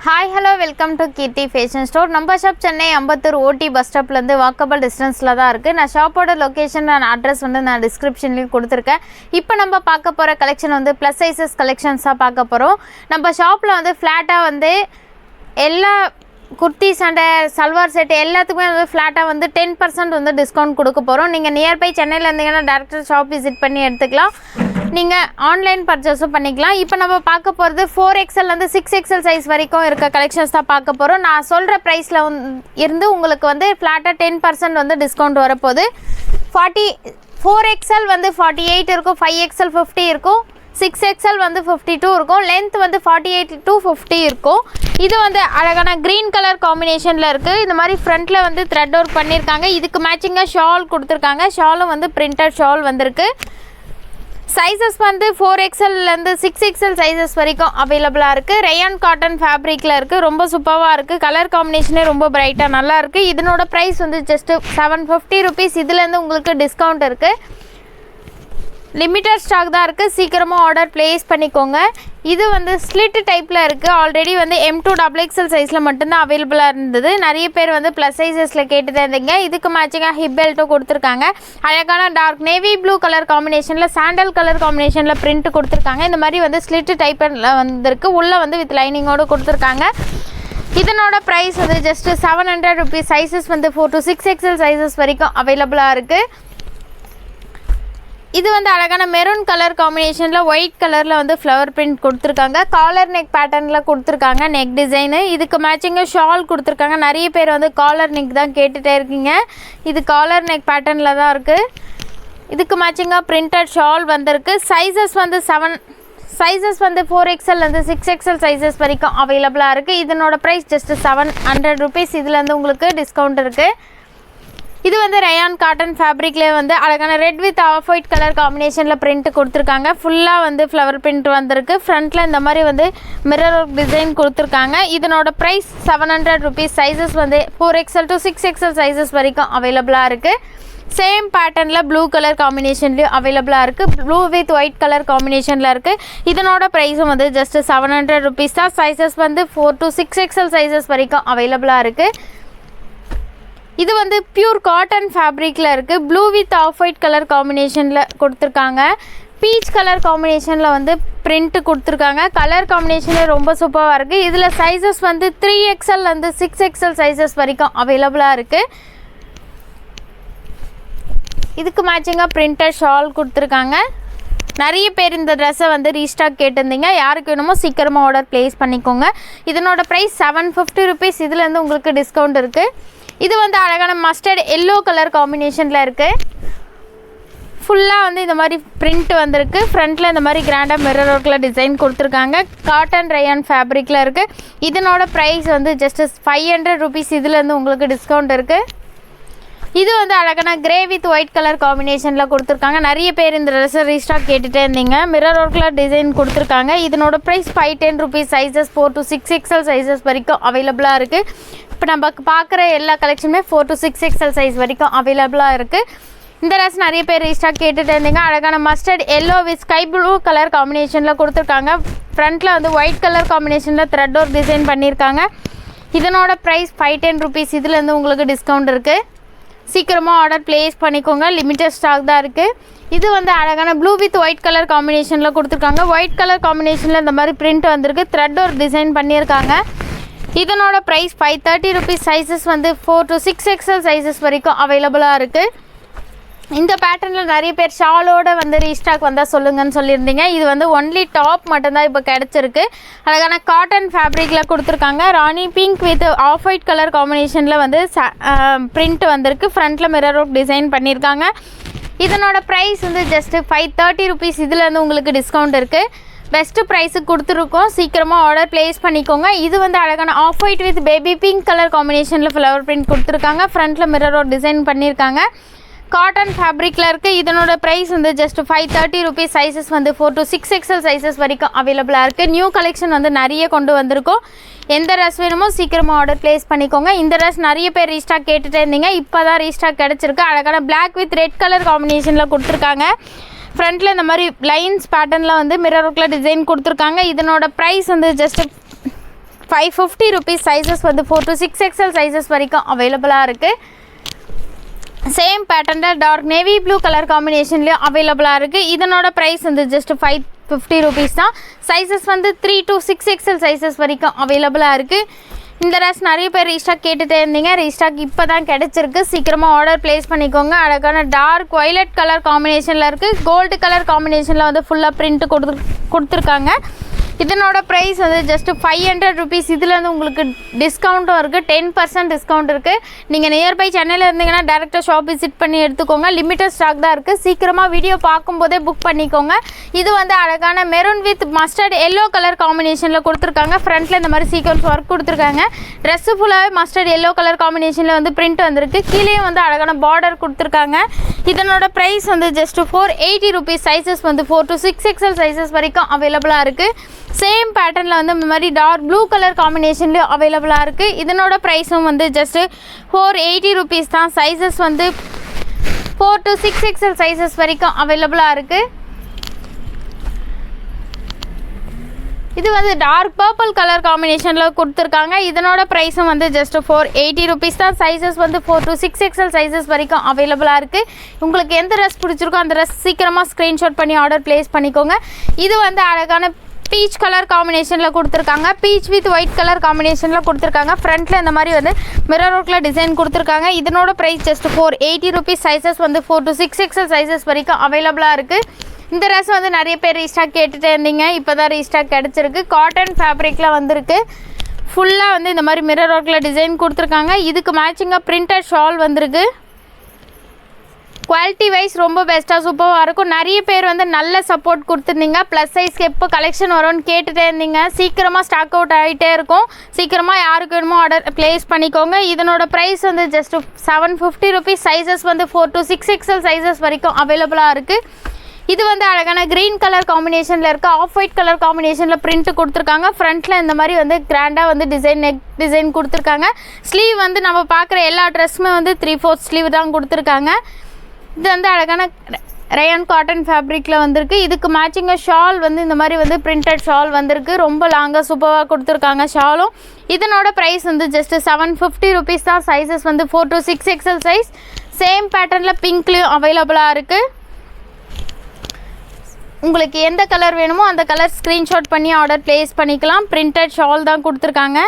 Hi hello welcome to Keerthi fashion store. நம்ம shop Chennai Ambattur OT bus ஸ்டாப்லேருந்து walkable டிஸ்டன்ஸில் தான் இருக்குது. நான் ஷாப்போட லொக்கேஷன் அண்ட் அட்ரஸ் நான் டிஸ்கிரிப்ஷன்லேயும் கொடுத்துருக்கேன். இப்போ நம்ம பார்க்க போகிற கலெக்ஷன் ப்ளஸ் சைஸஸ் கலெக்ஷன்ஸாக பார்க்க போகிறோம். நம்ம ஷாப்பில் ஃப்ளாட்டாக எல்லா குர்த்திஸ் அண்ட் சல்வார் செட் எல்லாத்துக்குமே ஃப்ளாட்டாக 10% டிஸ்கவுண்ட் கொடுக்க போகிறோம். நீங்கள் நியர்பை சென்னையில் இருந்தீங்கன்னா டேரக்டாக ஷாப் விசிட் பண்ணி எடுத்துக்கலாம். நீங்கள் ஆன்லைன் பர்ச்சேஸும் பண்ணிக்கலாம். இப்போ நம்ம பார்க்க போகிறது 4XL 6XL சைஸ் வரைக்கும் இருக்க கலெக்ஷன்ஸ் தான் பார்க்க போகிறோம். நான் சொல்கிற ப்ரைஸில் இருந்து உங்களுக்கு ஃப்ளாட்டாக 10% டிஸ்கவுண்ட் வரப்போகுது. 4XL 48 இருக்கும், 5XL 50 இருக்கும், 6XL 52 இருக்கும், லென்த் 48 to 50 இருக்கும். இது அழகான க்ரீன் கலர் காம்பினேஷனில் இருக்குது. இந்த மாதிரி ஃப்ரண்ட்டில் த்ரெட் ஒர்க் பண்ணியிருக்காங்க. இதுக்கு மேட்சிங்காக ஷால் கொடுத்துருக்காங்க. ஷாலும் பிரிண்டட் ஷால் வந்திருக்கு. சைஸஸ் 4XL 6XL சைஸஸ் வரைக்கும் அவைலபிளாக இருக்குது. ரயான் காட்டன் ஃபேப்ரிக்கில் இருக்குது. ரொம்ப சூப்பராக இருக்குது. கலர் காம்பினேஷனே ரொம்ப பிரைட்டாக நல்லா இருக்குது. இதனோட ப்ரைஸ் ஜஸ்ட் 750 ருபீஸ். இதுலேருந்து உங்களுக்கு டிஸ்கவுண்ட் இருக்குது. லிமிட்டட் ஸ்டாக் தான் இருக்குது. சீக்கிரமாக ஆர்டர் ப்ளேஸ் பண்ணிக்கோங்க. இது ஸ்லிட் டைப்பில் இருக்குது. ஆல்ரெடி M2 XXL சைஸில் மட்டும்தான் அவைலபிளாக இருந்தது. நிறைய பேர் ப்ளஸ் சைஸஸில் கேட்டுட்டு இருந்தீங்க. இதுக்கு மேட்சிங்காக ஹிப் பெல்ட்டும் கொடுத்துருக்காங்க. அழகான டார்க் நேவி ப்ளூ கலர் காம்பினேஷனில் சாண்டல் கலர் காம்பினேஷனில் பிரிண்ட் கொடுத்துருக்காங்க. இந்த மாதிரி ஸ்லிட் டைப்பில் வந்திருக்கு. உள்ளே வித் லைனிங்கோடு கொடுத்துருக்காங்க. இதனோட price just 700 rupees. Sizes 4 to 6XL sizes வரைக்கும் அவைலபிளாக இருக்குது. இது அழகான மெரூன் கலர் காம்பினேஷனில் ஒயிட் கலரில் ஃப்ளவர் பிரிண்ட் கொடுத்துருக்காங்க. காலர் நெக் பேட்டர்னில் கொடுத்துருக்காங்க நெக் டிசைனு. இதுக்கு மேட்சிங்காக ஷால் கொடுத்துருக்காங்க. நிறைய பேர் காலர் நெக் தான் கேட்டுகிட்டே இருக்கீங்க. இது காலர் நெக் பேட்டர்னில் தான் இருக்குது. இதுக்கு மேட்சிங்காக பிரிண்டட் ஷால் வந்திருக்கு. சைஸஸ் 4XL 6XL சைஸஸ் வரைக்கும் அவைலபிளாக இருக்குது. இதனோட ப்ரைஸ் ஜஸ்ட் 700 ருபீஸ். இதுலேருந்து உங்களுக்கு டிஸ்கவுண்ட் இருக்குது. இது ரயான் காட்டன் ஃபேப்ரிக்லேயே அழகான red with off white colour காம்பினேஷனில் பிரிண்ட் கொடுத்துருக்காங்க. ஃபுல்லாக ஃப்ளவர் பிரிண்ட் வந்திருக்கு. ஃப்ரண்ட்டில் இந்த மாதிரி மிரர் ஒர்க் டிசைன் கொடுத்துருக்காங்க. இதனோட price 700 rupees. Sizes 4XL to 6XL sizes வரைக்கும் அவைலபிளாக இருக்குது. சேம் பேட்டர்னில் ப்ளூ கலர் காம்பினேஷன்லேயும் அவைலபிளாக இருக்குது. ப்ளூ வித் ஒயிட் கலர் காம்பினேஷனில் இருக்குது. இதனோட ப்ரைஸும் ஜஸ்ட் 700 ருபீஸ் தான். சைஸஸ் 4 to 6XL சைஸஸ் வரைக்கும் அவைலபிளாக இருக்குது. இது பியூர் காட்டன் ஃபேப்ரிக்கில் இருக்குது. Blue with off white colour காம்பினேஷனில் கொடுத்துருக்காங்க. பீச் கலர் காம்பினேஷனில் பிரிண்ட் கொடுத்துருக்காங்க. கலர் காம்பினேஷனே ரொம்ப சூப்பராக இருக்குது. இதில் சைஸஸ் 3XL 6XL சைஸஸ் வரைக்கும் அவைலபிளாக இருக்குது. இதுக்கு மேட்சிங்காக பிரிண்டட் ஷால் கொடுத்துருக்காங்க. நிறைய பேர் இந்த ட்ரெஸ்ஸை ரீஸ்டாக் கேட்டிருந்தீங்க. யாருக்கு வேணுமோ சீக்கிரமாக ஆர்டர் ப்ளேஸ் பண்ணிக்கோங்க. இதனோட ப்ரைஸ் 750 ருபீஸ். இதுலேருந்து உங்களுக்கு டிஸ்கவுண்ட் இருக்குது. இது அழகான மஸ்டர்ட் எல்லோ கலர் காம்பினேஷனில் இருக்குது. ஃபுல்லாக இந்த மாதிரி பிரிண்ட் வந்திருக்கு. ஃப்ரண்ட்டில் இந்த மாதிரி கிராண்டாக மிரர் ஒர்க்கில் டிசைன் கொடுத்துருக்காங்க. காட்டன் ரயான் ஃபேப்ரிக்கில் இருக்குது. இதனோட ப்ரைஸ் ஜஸ்ட் 500 ருபீஸ். இதுலேருந்து உங்களுக்கு டிஸ்கவுண்ட் இருக்குது. இது அழகான கிரே வித் ஒயிட் கலர் காம்பினேஷனில் கொடுத்துருக்காங்க. நிறைய பேர் இந்த ட்ரெஸ்ஸை ரீஸ்டாக் கேட்டுகிட்டே இருந்தீங்க. மிரர் ஒர்க்கில் டிசைன் கொடுத்துருக்காங்க. இதனோட price 510 rupees. Sizes 4 to 6XL sizes வரைக்கும் அவைலபிளாக இருக்குது. இப்போ நம்ம பார்க்குற எல்லா கலெக்ஷனுமே 4 to 6XL சைஸ் வரைக்கும் அவைலபிளாக இருக்குது. இந்த ட்ரெஸ் நிறைய பேர் ரீஸ்டாக் கேட்டுகிட்டு இருந்தீங்க. அழகான mustard yellow with sky blue colour காம்பினேஷனில் கொடுத்துருக்காங்க. ஃப்ரண்ட்டில் ஒயிட் கலர் காம்பினேஷனில் த்ரெட் ஒர்க் டிசைன் பண்ணியிருக்காங்க. இதனோட ப்ரைஸ் 510 ருபீஸ். இதுலேருந்து உங்களுக்கு டிஸ்கவுண்ட் இருக்குது. சீக்கிரமாக ஆர்டர் ப்ளேஸ் பண்ணிக்கோங்க. லிமிட்டட் ஸ்டாக் தான் இருக்குது. இது அழகான ப்ளூ வித் ஒயிட் கலர் காம்பினேஷனில் கொடுத்துருக்காங்க. ஒயிட் கலர் காம்பினேஷனில் இந்த மாதிரி பிரிண்ட் வந்திருக்கு. த்ரெட் ஒர்க் டிசைன் பண்ணியிருக்காங்க. இதனோட price 530 rupees. Sizes 4 to 6XL sizes வரைக்கும் அவைலபிளாக இருக்குது. இந்த பேட்டர்னில் நிறைய பேர் ஷாலோட ரீஸ்டாக் வந்தால் சொல்லுங்கன்னு சொல்லியிருந்தீங்க. இது ஒன்லி டாப் மட்டும்தான் இப்போ கிடச்சிருக்கு. அழகான காட்டன் ஃபேப்ரிக்கில் கொடுத்துருக்காங்க. Rani pink with off white colour காம்பினேஷனில் பிரிண்ட் வந்திருக்கு. ஃப்ரண்ட்டில் மிரர் ஒர்க் டிசைன் பண்ணியிருக்காங்க. இதனோட ப்ரைஸ் ஜஸ்ட் 530 ருபீஸ். இதுலேருந்து உங்களுக்கு டிஸ்கவுண்ட் இருக்குது. பெஸ்ட்டு ப்ரைஸுக்கு கொடுத்துருக்கோம். சீக்கிரமாக ஆர்டர் ப்ளேஸ் பண்ணிக்கோங்க. இது அழகான off white with baby pink colour காம்பினேஷனில் ஃப்ளவர் பிரிண்ட் கொடுத்துருக்காங்க. ஃப்ரண்ட்டில் மிரர் ஒர்க் டிசைன் பண்ணியிருக்காங்க. காட்டன் ஃபேப்ரிக்கில் இருக்குது. இதனோட price just 530 rupees. Sizes 4 to 6XL sizes வரைக்கும் அவைலபிளாக இருக்குது. நியூ கலெக்ஷன் நிறைய கொண்டு வந்திருக்கோம். எந்த ட்ரெஸ் வேணுமோ சீக்கிரமாக ஆர்டர் ப்ளேஸ் பண்ணிக்கோங்க. இந்த ட்ரெஸ் நிறைய பேர் ரீஸ்டாக் கேட்டுகிட்டே இருந்தீங்க. இப்போ தான் ரீஸ்டாக் கிடச்சிருக்கு. அழகான பிளாக் வித் ரெட் கலர் காம்பினேஷனில் கொடுத்துருக்காங்க. ஃப்ரண்ட்டில் இந்த மாதிரி லைன்ஸ் பேட்டர்னில் மிரர் ஒர்க்கில் டிசைன் கொடுத்துருக்காங்க. இதனோட ப்ரைஸ் ஜஸ்ட் 550 rupees. சைஸஸ் வந்து 4 to 6XL சைஸஸ் வரைக்கும் அவைலபிளாக இருக்குது. சேம் பேட்டர்னில் டார்க் நேவி ப்ளூ கலர் காம்பினேஷன்லேயும் அவைலபிளாக இருக்குது. இதனோட ப்ரைஸ் வந்து ஜஸ்ட் 550 rupees தான். சைஸஸ் வந்து 3 to 6XL சைஸஸ் வரைக்கும் அவைலபிளாக இருக்குது. இந்த ட்ரெஸ் நிறைய பேர் ரீஸ்டாக் கேட்டுகிட்டே இருந்தீங்க. ரீஸ்டாக் இப்போ தான் கிடச்சிருக்கு. சீக்கிரமாக ஆர்டர் ப்ளேஸ் பண்ணிக்கோங்க. அழகான டார்க் வயலட் கலர் காம்பினேஷனில் இருக்குது. கோல்டு கலர் காம்பினேஷனில் வந்து ஃபுல்லாக பிரிண்ட் கொடுத்துருக்காங்க. இதனோட ப்ரைஸ் வந்து ஜஸ்ட் 500 rupees. இதில் வந்து உங்களுக்கு டிஸ்கவுண்ட்டும் இருக்குது. 10% டிஸ்கவுண்ட் இருக்குது. நீங்கள் நியர்பை சென்னையில் இருந்தீங்கன்னா டேரெக்டாக ஷாப் விசிட் பண்ணி எடுத்துக்கோங்க. லிமிட்டட் ஸ்டாக் தான் இருக்குது. சீக்கிரமாக வீடியோ பார்க்கும்போதே புக் பண்ணிக்கோங்க. இது வந்து அழகான maroon with mustard yellow colour காம்பினேஷனில் கொடுத்துருக்காங்க. ஃப்ரண்ட்டில் இந்த மாதிரி சீக்வன்ஸ் ஒர்க் கொடுத்துருக்காங்க. ட்ரெஸ்ஸு ஃபுல்லாகவே மஸ்டர்ட் எல்லோ கலர் காம்பினேஷனில் வந்து பிரிண்ட் வந்திருக்கு. கீழே வந்து அழகான பார்டர் கொடுத்துருக்காங்க. இதனோட ப்ரைஸ் வந்து ஜஸ்ட் 480 rupees. சைஸஸ் வந்து 4 to 6XL சைஸஸ் வரைக்கும் அவைலபிளாக இருக்குது. சேம் பேட்டர்னில் வந்து இந்த மாதிரி டார்க் ப்ளூ கலர் காம்பினேஷன்லேயும் அவைலபிளாக இருக்குது. இதனோட ப்ரைஸும் வந்து ஜஸ்ட்டு 480 rupees தான். சைஸஸ் வந்து 4 to 6XL சைஸஸ் வரைக்கும் அவைலபிளாக இருக்குது. இது வந்து டார்க் பர்பிள் கலர் காம்பினேஷனில் கொடுத்துருக்காங்க. இதனோட ப்ரைஸும் வந்து ஜஸ்ட் 480 rupees தான். சைஸஸ் வந்து 4 to 6XL சைஸஸ் வரைக்கும் அவைலபிளாக இருக்குது. உங்களுக்கு எந்த ட்ரெஸ் பிடிச்சிருக்கோ அந்த ட்ரெஸ் சீக்கிரமாக ஸ்க்ரீன்ஷாட் பண்ணி ஆர்டர் ப்ளேஸ் பண்ணிக்கோங்க. இது வந்து அழகான பீச் கலர் காம்பினேஷனில் கொடுத்துருக்காங்க. பீச் வித் ஒயிட் கலர் காம்பினேஷனில் கொடுத்துருக்காங்க. ஃப்ரண்ட்டில் இந்த மாதிரி வந்து மிரர் ஒர்க்கில் டிசைன் கொடுத்துருக்காங்க. இதனோட ப்ரைஸ் ஜஸ்ட் 480 rupees. சைஸஸ் வந்து 4 to 6XL சைஸஸ் வரைக்கும் அவைலபிளாக இருக்குது. இந்த ட்ரெஸ் வந்து நிறைய பேர் ரீஸ்டாக் கேட்டுகிட்டே இருந்தீங்க. இப்போ தான் ரீஸ்டாக் கிடச்சிருக்கு. காட்டன் ஃபேப்ரிக்கில் வந்திருக்கு. ஃபுல்லாக வந்து இந்த மாதிரி மிரர் ஒர்க்கில் டிசைன் கொடுத்துருக்காங்க. இதுக்கு மேட்சிங்காக பிரிண்டட் ஷால் வந்திருக்கு. குவாலிட்டி வைஸ் ரொம்ப பெஸ்ட்டாக சூப்பராக இருக்கும். நிறைய பேர் வந்து நல்ல சப்போர்ட் கொடுத்துருந்தீங்க. ப்ளஸ் சைஸ்க்கு எப்போ கலெக்ஷன் வரும்னு கேட்டுகிட்டே இருந்தீங்க. சீக்கிரமாக ஸ்டாக் அவுட் ஆகிட்டே இருக்கும். சீக்கிரமாக யாருக்கு வேணுமோ ஆர்டர் ப்ளேஸ் பண்ணிக்கோங்க. இதனோட ப்ரைஸ் வந்து ஜஸ்ட் 750 rupees. சைஸஸ் வந்து 4 to 6XL சைஸஸ் வரைக்கும் அவைலபிளாக இருக்குது. இது வந்து அழகான க்ரீன் கலர் காம்பினேஷனில் இருக்குது. ஆஃப் ஒயிட் கலர் காம்பினேஷனில் பிரிண்ட் கொடுத்துருக்காங்க. ஃப்ரண்ட்டில் இந்த மாதிரி வந்து கிராண்டாக வந்து நெக் டிசைன் கொடுத்துருக்காங்க. ஸ்லீவ் வந்து நம்ம பார்க்குற எல்லா ட்ரெஸ்ஸுமே வந்து 3/4 ஸ்லீவ் தான் கொடுத்துருக்காங்க. இது வந்து அழகான ரயான் காட்டன் ஃபேப்ரிக்கில் வந்திருக்கு. இதுக்கு மேட்சிங்காக ஷால் வந்து இந்த மாதிரி வந்து பிரிண்டட் ஷால் வந்திருக்கு. ரொம்ப லாங்காக சூப்பராக கொடுத்துருக்காங்க ஷாலும். இதனோட ப்ரைஸ் வந்து ஜஸ்ட்டு 750 rupees தான். சைஸஸ் வந்து 4 to 6XL சைஸ். சேம் பேட்டர்னில் பிங்க்லேயும் அவைலபிளாக இருக்குது. உங்களுக்கு எந்த கலர் வேணுமோ அந்த கலர் ஸ்க்ரீன்ஷாட் பண்ணி ஆர்டர் ப்ளேஸ் பண்ணிக்கலாம். பிரிண்டட் ஷால் தான் கொடுத்துருக்காங்க.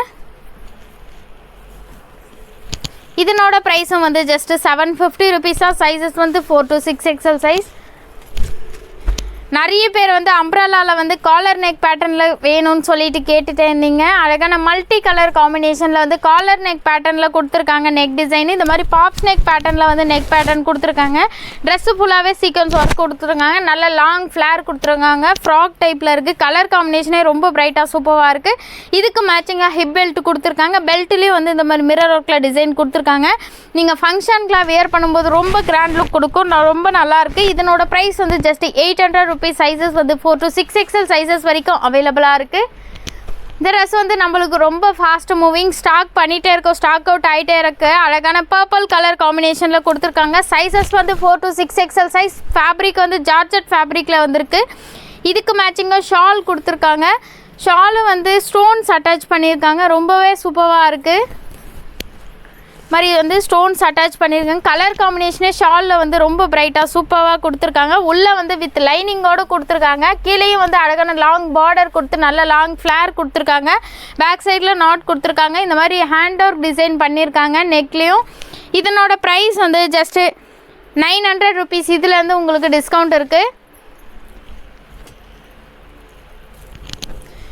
இதனோட ப்ரைஸும் வந்து ஜஸ்ட்டு 750 rupees தான். சைஸஸ் வந்து 4 to 6XL சைஸ். நிறைய பேர் வந்து அம்ப்ரலாவில் வந்து காலர் நெக் பேட்டர்னில் வேணும்னு சொல்லிட்டு கேட்டுகிட்டே இருந்தீங்க. அழகான மல்டி கலர் காம்பினேஷனில் வந்து காலர் நெக் பேட்டர்னில் கொடுத்துருக்காங்க. நெக் டிசைன் இந்த மாதிரி பாப்ஸ் நெக் பேட்டர்னில் வந்து நெக் பேட்டர்ன் கொடுத்துருக்காங்க. ட்ரெஸ்ஸு ஃபுல்லாகவே சீக்வன்ஸ் ஒர்க் கொடுத்துருக்காங்க. நல்ல லாங் ஃப்ளேர் கொடுத்துருக்காங்க. ஃப்ராக் டைப்பில் இருக்குது. கலர் காம்பினேஷனே ரொம்ப பிரைட்டாக சூப்பராக இருக்குது. இதுக்கு மேட்சிங்காக ஹிப் பெல்ட் கொடுத்துருக்காங்க. பெல்ட்லேயும் வந்து இந்த மாதிரி மிரர் ஒர்க்கில் டிசைன் கொடுத்துருக்காங்க. நீங்கள் ஃபங்க்ஷனுக்குலாம் வேர் பண்ணும்போது ரொம்ப கிராண்ட் லுக் கொடுக்கும். ரொம்ப நல்லாயிருக்கு. இதனோட ப்ரைஸ் வந்து ஜஸ்ட் 800 rupees. சைஸஸ் வந்து 4 to 6XL சைஸஸ் வரைக்கும் அவைலபிளாக இருக்குது. இந்த ட்ரெஸ் வந்து நம்மளுக்கு ரொம்ப ஃபாஸ்ட் மூவிங். ஸ்டாக் பண்ணிகிட்டே இருக்கோம். ஸ்டாக் அவுட் ஆகிட்டே இருக்குது. அழகான பர்பிள் கலர் காம்பினேஷனில் கொடுத்துருக்காங்க. சைஸஸ் வந்து 4 to 6XL சைஸ். ஃபேப்ரிக் வந்து ஜார்ஜெட் ஃபேப்ரிக்கில் வந்திருக்கு. இதுக்கு மேட்சிங்காக ஷால் கொடுத்துருக்காங்க. ஷாலும் வந்து ஸ்டோன்ஸ் அட்டாச் பண்ணியிருக்காங்க. ரொம்பவே சூப்பராக இருக்குது. மாதிரி வந்து ஸ்டோன்ஸ் அட்டாச் பண்ணியிருக்காங்க. கலர் காம்பினேஷனே ஷாலில் வந்து ரொம்ப பிரைட்டாக சூப்பராக கொடுத்துருக்காங்க. உள்ளே வந்து வித் லைனிங்கோடு கொடுத்துருக்காங்க. கீழேயும் வந்து அழகான லாங் பார்டர் கொடுத்து நல்ல லாங் ஃப்ளேர் கொடுத்துருக்காங்க. பேக் சைடில் நாட் கொடுத்துருக்காங்க. இந்த மாதிரி ஹேண்ட் ஒர்க் டிசைன் பண்ணியிருக்காங்க நெக்லேயும். இதனோட ப்ரைஸ் வந்து ஜஸ்ட்டு 900 rupees. இதுலேருந்து உங்களுக்கு டிஸ்கவுண்ட் இருக்குது.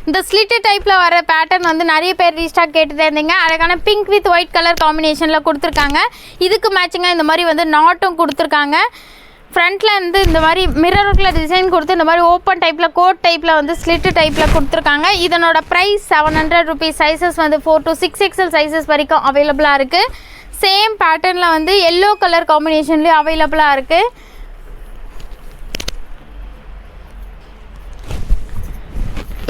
இந்த ஸ்லிட்டு டைப்பில் வர பேட்டர்ன் வந்து நிறைய பேர் ரீஸ்டாக் கேட்டுகிட்டே இருந்தீங்க. அழகான பிங்க் வித் ஒயிட் கலர் காம்பினேஷனில் கொடுத்துருக்காங்க. இதுக்கு மேட்சிங்காக இந்த மாதிரி வந்து நாட்டும் கொடுத்துருக்காங்க. ஃப்ரண்ட்டில் வந்து இந்த மாதிரி மிரர் ஒர்க்கில் டிசைன் கொடுத்து இந்த மாதிரி ஓப்பன் டைப்பில் கோட் டைப்பில் வந்து ஸ்லிட்டு டைப்பில் கொடுத்துருக்காங்க. இதனோட ப்ரைஸ் 700 rupees. சைஸஸ் வந்து 4 to 6XL சைஸஸ் வரைக்கும் அவைலபிளாக இருக்குது. சேம் பேட்டர்னில் வந்து எல்லோ கலர் காம்பினேஷன்லேயும் அவைலபிளாக இருக்குது.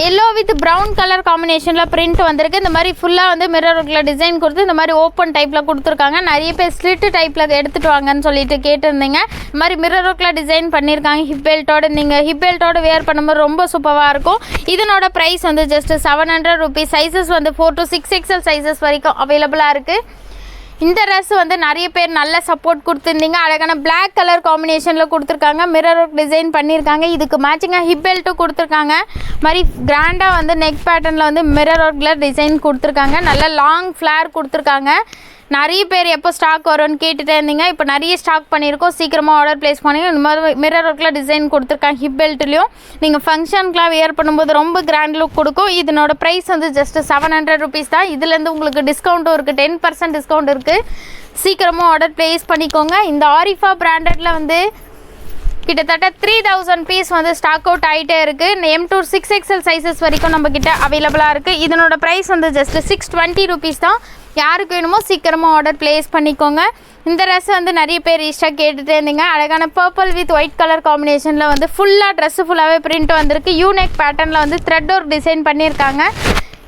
எல்லோ வித் ப்ரௌன் கலர் காம்பினேஷனில் பிரிண்ட் வந்திருக்கு. இந்த மாதிரி ஃபுல்லாக வந்து மிரர் ஒர்க்கில் டிசைன் கொடுத்து இந்த மாதிரி ஓப்பன் டைப்பில் கொடுத்துருக்காங்க. நிறைய பேர் ஸ்லிட்டு டைப்பில் எடுத்துகிட்டு வாங்கன்னு சொல்லிட்டு கேட்டிருந்தீங்க. இந்த மாதிரி மிரர் ஒர்க்கில் டிசைன் பண்ணியிருக்காங்க. ஹிப் பெல்ட்டோடு நீங்கள் ஹிப் பெல்ட்டோடு வேர் பண்ணும்போது ரொம்ப சூப்பராக இருக்கும். இதனோட ப்ரைஸ் வந்து ஜஸ்ட் 700 rupees. சைஸஸ் வந்து 4 to 6XL சைஸஸ் வரைக்கும் அவைலபிளாக இருக்குது. இந்த ட்ரெஸ் வந்து நிறைய பேர் நல்ல சப்போர்ட் கொடுத்துருந்தீங்க. அழகான பிளாக் கலர் காம்பினேஷனில் கொடுத்துருக்காங்க. மிரர் ஒர்க் டிசைன் பண்ணியிருக்காங்க. இதுக்கு மேட்சிங்காக ஹிப் பெல்ட்டும் கொடுத்துருக்காங்க. மாதிரி கிராண்டாக வந்து நெக் பேட்டர்னில் வந்து மிரர் ஒர்க்கில் டிசைன் கொடுத்துருக்காங்க. நல்ல லாங் ஃப்ளேர் கொடுத்துருக்காங்க. நிறைய பேர் எப்போ ஸ்டாக் வரும்னு கேட்டுகிட்டே இருந்தீங்க. இப்போ நிறைய ஸ்டாக் பண்ணியிருக்கோம். சீக்கிரமாக ஆர்டர் ப்ளேஸ் பண்ணிங்க. இந்த மாதிரி மிரர் ஒர்க்கில் டிசைன் கொடுத்துருக்காங்க. ஹிப் பெல்ட்லேயும் நீங்கள் ஃபங்க்ஷனுக்குலாம் வியர் பண்ணும்போது ரொம்ப கிராண்ட் லுக் கொடுக்கும். இதனோட ப்ரைஸ் வந்து ஜஸ்ட் 700 rupees தான். இதுலேருந்து உங்களுக்கு டிஸ்கவுண்ட்டும் இருக்குது. 10% டிஸ்கவுண்ட் இருக்குது. சீக்கிரமாக ஆர்டர் ப்ளேஸ் பண்ணிக்கோங்க. இந்த ஆரிஃபா பிராண்டடில் வந்து கிட்டத்தட்ட 3000 பீஸ் வந்து ஸ்டாக் அவுட் ஆகிட்டே இருக்குது. M to 6XL சைஸஸ் வரைக்கும் நம்மக்கிட்ட அவைலபிளாக இருக்குது. இதனோட ப்ரைஸ் வந்து ஜஸ்ட் 620 rupees தான். யாருக்கு வேணுமோ சீக்கிரமாக ஆர்டர் ப்ளேஸ் பண்ணிக்கோங்க. இந்த ட்ரெஸ் வந்து நிறைய பேர் ஈஸ்டாக கேட்டுகிட்டே இருந்தீங்க. அழகான பர்பிள் வித் ஒயிட் கலர் காம்பினேஷனில் வந்து ஃபுல்லாக ட்ரெஸ்ஸு ஃபுல்லாகவே பிரிண்ட் வந்திருக்கு. யூனெக் பேட்டர்னில் வந்து த்ரெட் ஒர்க் டிசைன் பண்ணியிருக்காங்க.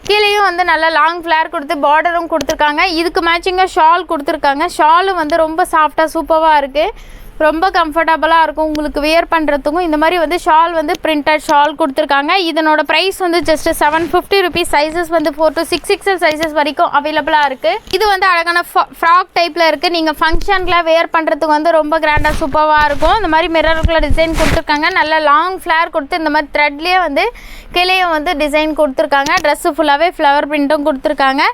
கீழேயும் வந்து நல்லா லாங் ஃப்ளேர் கொடுத்து பார்டரும் கொடுத்துருக்காங்க. இதுக்கு மேட்சிங்காக ஷால் கொடுத்துருக்காங்க. ஷாலும் வந்து ரொம்ப சாஃப்டாக சூப்பராக இருக்குது. ரொம்ப கம்ஃபர்டபுளாக இருக்கும் உங்களுக்கு வியர் பண்ணுறதுக்கும். இந்த மாதிரி வந்து ஷால் வந்து பிரிண்டட் ஷால் கொடுத்துருக்காங்க. இதனோட ப்ரைஸ் வந்து ஜஸ்ட் 750 rupees. சைஸஸ் வந்து 4 to 6XL சைஸஸ் வரைக்கும் அவைலபிளாக இருக்குது. இது வந்து அழகான ஃப்ராக் டைப்பில் இருக்குது. நீங்கள் ஃபங்க்ஷனில் வியர் பண்ணுறதுக்கு வந்து ரொம்ப கிராண்டாக சூப்பராக இருக்கும். இந்த மாதிரி மிரருக்குள்ள டிசைன் கொடுத்துருக்காங்க. நல்ல லாங் ஃப்ளேர் கொடுத்து இந்த மாதிரி த்ரெட்லேயே வந்து கிளையும் வந்து டிசைன் கொடுத்துருக்காங்க. ட்ரெஸ்ஸு ஃபுல்லாகவே ஃப்ளவர் பிரிண்ட்டும் கொடுத்துருக்காங்க.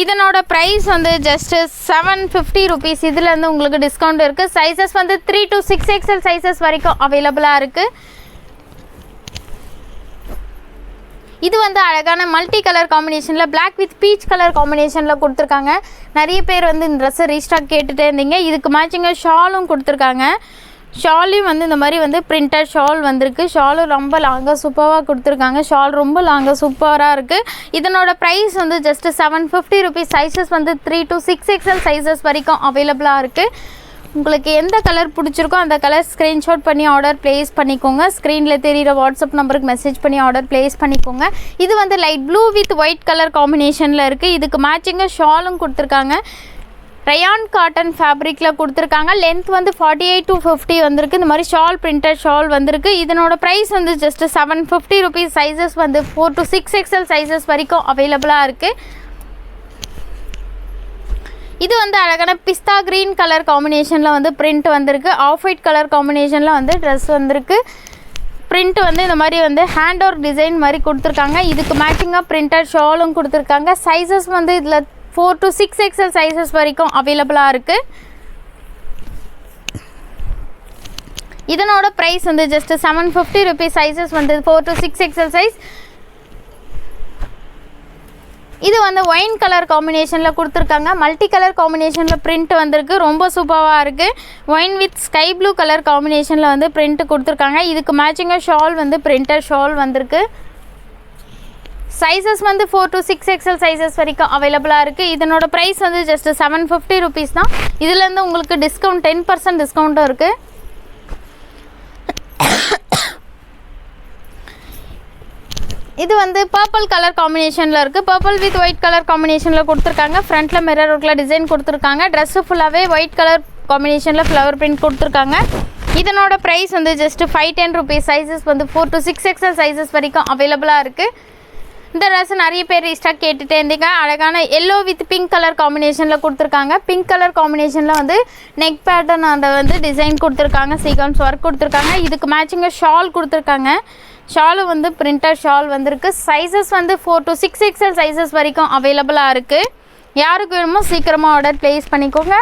இதனோட ப்ரைஸ் வந்து ஜஸ்ட் 750 rupees. இதுலேருந்து உங்களுக்கு டிஸ்கவுண்ட் இருக்குது. சைஸஸ் வந்து 3 to 6XL சைஸஸ் வரைக்கும் அவைலபிளாக இருக்குது. இது வந்து அழகான மல்டி கலர் காம்பினேஷனில் பிளாக் வித் பீச் கலர் காம்பினேஷனில் கொடுத்துருக்காங்க. நிறைய பேர் வந்து இந்த ட்ரெஸ்ஸை ரீஸ்டாக் கேட்டுகிட்டே இருந்தீங்க. இதுக்கு மேட்சிங்காக ஷாலும் கொடுத்துருக்காங்க. ஷாலையும் வந்து இந்த மாதிரி வந்து பிரிண்டட் ஷால் வந்திருக்கு. ஷாலும் ரொம்ப லாங்காக சூப்பராக கொடுத்துருக்காங்க. ஷால் ரொம்ப லாங்காக சூப்பராக இருக்குது. இதனோட ப்ரைஸ் வந்து ஜஸ்ட் 750 rupees. சைஸஸ் வந்து 3 to 6XL சைஸஸ் வரைக்கும் அவைலபிளாக இருக்குது. உங்களுக்கு எந்த கலர் பிடிச்சிருக்கோ அந்த கலர் ஸ்க்ரீன்ஷாட் பண்ணி ஆர்டர் ப்ளேஸ் பண்ணிக்கோங்க. ஸ்க்ரீனில் தெரிகிற வாட்ஸ்அப் நம்பருக்கு மெசேஜ் பண்ணி ஆர்டர் ப்ளேஸ் பண்ணிக்கோங்க. இது வந்து light blue with white colour காம்பினேஷனில் இருக்குது. இதுக்கு மேட்சிங்காக ஷாலும் கொடுத்துருக்காங்க. ரயான் காட்டன் ஃபேப்ரிக்கில் கொடுத்துருக்காங்க. லென்த் வந்து 48 to 50 வந்திருக்கு. இந்த மாதிரி ஷால் பிரிண்டட் ஷால் வந்திருக்கு. இதனோட ப்ரைஸ் வந்து ஜஸ்ட் 750 rupees. சைஸஸ் வந்து 4 to 6XL சைஸஸ் வரைக்கும் அவைலபிளாக இருக்குது. இது வந்து அழகான பிஸ்தா க்ரீன் கலர் காம்பினேஷனில் வந்து பிரிண்ட் வந்திருக்கு. ஆஃப் ஒயிட் கலர் காம்பினேஷனில் வந்து ட்ரெஸ் வந்திருக்கு. பிரிண்ட் வந்து இந்த மாதிரி வந்து ஹேண்ட் ஒர்க் டிசைன் மாதிரி கொடுத்துருக்காங்க. இதுக்கு மேட்சிங்காக பிரிண்டட் ஷாலும் கொடுத்துருக்காங்க. சைஸஸ் வந்து இதில் 4 to 6XL சைஸஸ் வரைக்கும் அவைலபிளாக இருக்குது. இதனோட ப்ரைஸ் வந்து ஜஸ்ட் 750 rupees. சைஸஸ் வந்து 4 to 6XL சைஸ். இது வந்து ஒயின் கலர் காம்பினேஷனில் கொடுத்துருக்காங்க. மல்டி கலர் காம்பினேஷனில் பிரிண்ட் வந்திருக்கு. ரொம்ப சூப்பராக இருக்குது. Wine with sky blue colour காம்பினேஷனில் வந்து பிரிண்ட் கொடுத்துருக்காங்க. இதுக்கு மேட்சிங்காக ஷால் வந்து பிரிண்டட் ஷால் வந்திருக்கு. சைஸஸ் வந்து 4 to 6XL சைஸஸ் வரைக்கும் அவைலபிளாக இருக்குது. இதனோட ப்ரைஸ் வந்து ஜஸ்ட் 750 rupees தான். இதுலேருந்து உங்களுக்கு டிஸ்கவுண்ட் 10% டிஸ்கவுண்ட்டும் இருக்குது. இது வந்து பர்பிள் கலர் காம்பினேஷனில் இருக்குது. பர்பிள் வித் ஒயிட் கலர் காம்பினேஷனில் கொடுத்துருக்காங்க. ஃப்ரண்ட்டில் மிரர் ஒர்க்கில் டிசைன் கொடுத்துருக்காங்க. ட்ரெஸ்ஸு ஃபுல்லாகவே ஒயிட் கலர் காம்பினேஷனில் ஃப்ளவர் பிரிண்ட் கொடுத்துருக்காங்க. இதனோட ப்ரைஸ் வந்து ஜஸ்ட் 510 rupees. சைஸஸ் வந்து 4 to 6XL சைஸஸ் வரைக்கும் அவைலபிளாக இருக்குது. இந்த ட்ரெஸ் நிறைய பேர் ரீஸ்டாக் கேட்டுகிட்டே இருந்தீங்க. அழகான எல்லோ வித் பிங்க் கலர் காம்பினேஷனில் கொடுத்துருக்காங்க. பிங்க் கலர் காம்பினேஷனில் வந்து நெக் பேட்டர்ன் அந்த வந்து டிசைன் கொடுத்துருக்காங்க. சீக்வன்ஸ் ஒர்க் கொடுத்துருக்காங்க. இதுக்கு மேட்சிங்காக ஷால் கொடுத்துருக்காங்க. ஷாலும் வந்து பிரிண்டட் ஷால் வந்திருக்கு. சைஸஸ் வந்து 4 to 6XL சைஸஸ் வரைக்கும் அவைலபிளாக இருக்குது. யாருக்கு வேணுமோ சீக்கிரமாக ஆர்டர் ப்ளேஸ் பண்ணிக்கோங்க.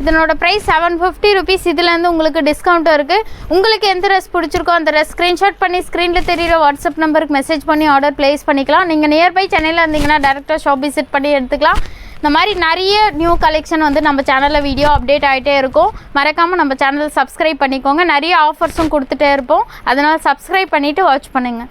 இதனோட ப்ரைஸ் 750 rupees. இதுலேருந்து உங்களுக்கு டிஸ்கவுண்ட்டும் இருக்குது. உங்களுக்கு எந்த ட்ரெஸ் பிடிச்சிருக்கோ அந்த ட்ரெஸ் ஸ்க்ரீன்ஷாட் பண்ணி ஸ்க்ரீனில் தெரிகிற வாட்ஸ்அப் நம்பருக்கு மெசேஜ் பண்ணி ஆர்டர் ப்ளேஸ் பண்ணிக்கலாம். நீங்கள் நியர்பை சென்னையில் இருந்தீங்கன்னா டேரெக்டாக ஷாப் விசிட் பண்ணி எடுத்துக்கலாம். இந்த மாதிரி நிறைய நியூ கலெக்ஷன் வந்து நம்ம சேனலில் வீடியோ அப்டேட் ஆகிட்டே இருக்கும். மறக்காமல் நம்ம சேனல் சப்ஸ்கிரைப் பண்ணிக்கோங்க. நிறைய ஆஃபர்ஸும் கொடுத்துட்டே இருப்போம். அதனால் சப்ஸ்கிரைப் பண்ணிவிட்டு வாட்ச் பண்ணுங்கள்.